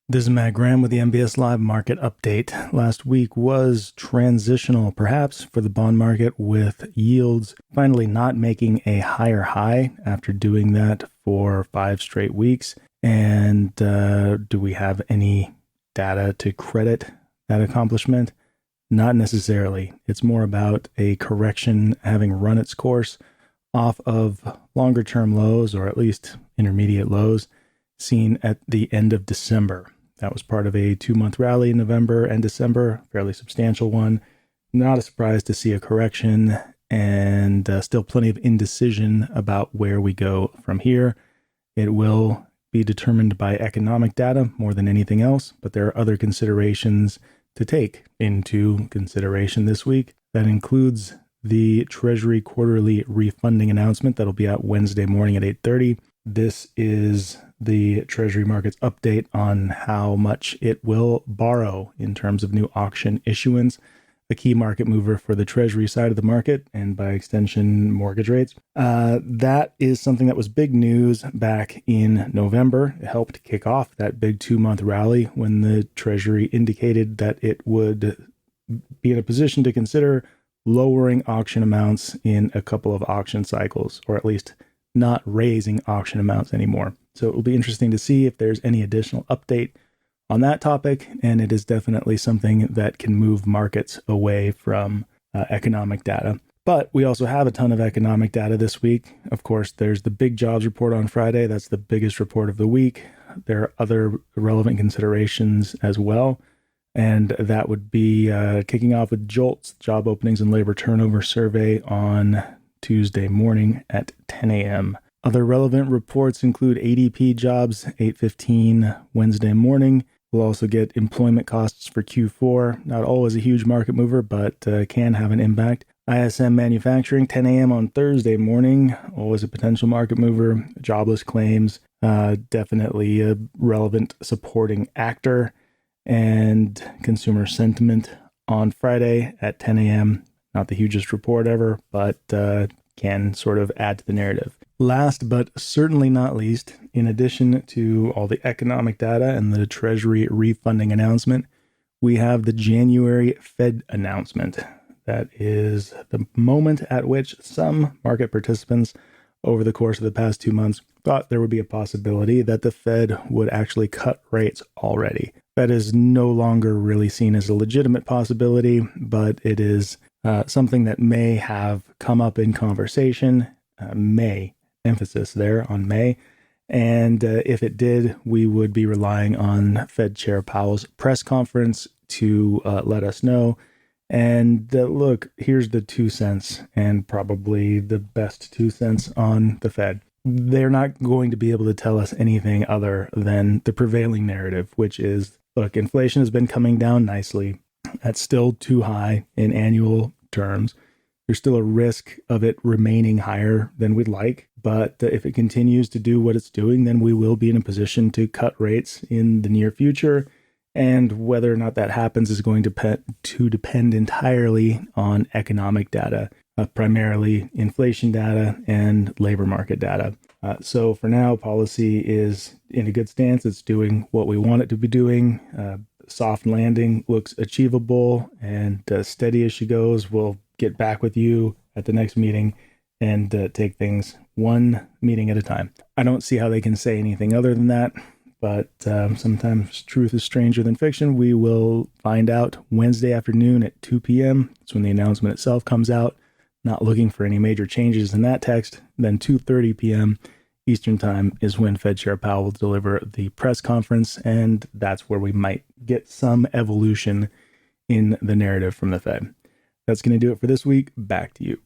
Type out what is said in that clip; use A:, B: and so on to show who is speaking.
A: This is Matt Graham with the MBS Live Market Update. Last week was transitional, perhaps, for the bond market, with yields finally not making a higher high after doing that for 5 straight weeks. And do we have any data to credit that accomplishment? Not necessarily. It's more about a correction having run its course off of longer term lows, or at least intermediate lows, seen at the end of December. That was part of a 2-month rally in November and December, fairly substantial one. Not a surprise to see a correction, and still plenty of indecision about where we go from here. It will be determined by economic data more than anything else, but there are other considerations to take into consideration this week. That includes the Treasury quarterly refunding announcement that'll be out Wednesday morning at 8:30. This is the Treasury market's update on how much it will borrow in terms of new auction issuance, a key market mover for the Treasury side of the market, and by extension, mortgage rates. That is something that was big news back in November. It helped kick off that big 2-month rally when the Treasury indicated that it would be in a position to consider lowering auction amounts in a couple of auction cycles, or at least not raising auction amounts anymore. So it will be interesting to see if there's any additional update on that topic, and it is definitely something that can move markets away from economic data. But we also have a ton of economic data this week. Of course, there's the big jobs report on Friday. That's the biggest report of the week. There are other relevant considerations as well, and that would be kicking off with JOLTS, Job Openings and Labor Turnover Survey, on Tuesday morning at 10 a.m. Other relevant reports include ADP jobs, 8:15 Wednesday morning. We'll also get employment costs for Q4. Not always a huge market mover, but can have an impact. ISM manufacturing, 10 a.m. on Thursday morning. Always a potential market mover. Jobless claims, definitely a relevant supporting actor. And consumer sentiment on Friday at 10 a.m. Not the hugest report ever, but can sort of add to the narrative. Last but certainly not least, in addition to all the economic data and the Treasury refunding announcement, we have the January Fed announcement. That is the moment at which some market participants over the course of the past 2 months thought there would be a possibility that the Fed would actually cut rates already. That is no longer really seen as a legitimate possibility, but it is something that may have come up in conversation, emphasis there on may. And if it did, we would be relying on Fed Chair Powell's press conference to let us know. And look, here's the 2 cents, and probably the best 2 cents on the Fed. They're not going to be able to tell us anything other than the prevailing narrative, which is, look, inflation has been coming down nicely. That's still too high in annual terms. There's still a risk of it remaining higher than we'd like. But if it continues to do what it's doing, then we will be in a position to cut rates in the near future. And whether or not that happens is going to depend entirely on economic data, primarily inflation data and labor market data. So for now, policy is in a good stance. It's doing what we want it to be doing. Soft landing looks achievable, and steady as she goes. We'll get back with you at the next meeting and take things one meeting at a time. I don't see how they can say anything other than that, but sometimes truth is stranger than fiction. We will find out Wednesday afternoon at 2 p.m. That's when the announcement itself comes out. Not looking for any major changes in that text. Then 2:30 p.m. Eastern Time is when Fed Chair Powell will deliver the press conference, and that's where we might get some evolution in the narrative from the Fed. That's going to do it for this week. Back to you.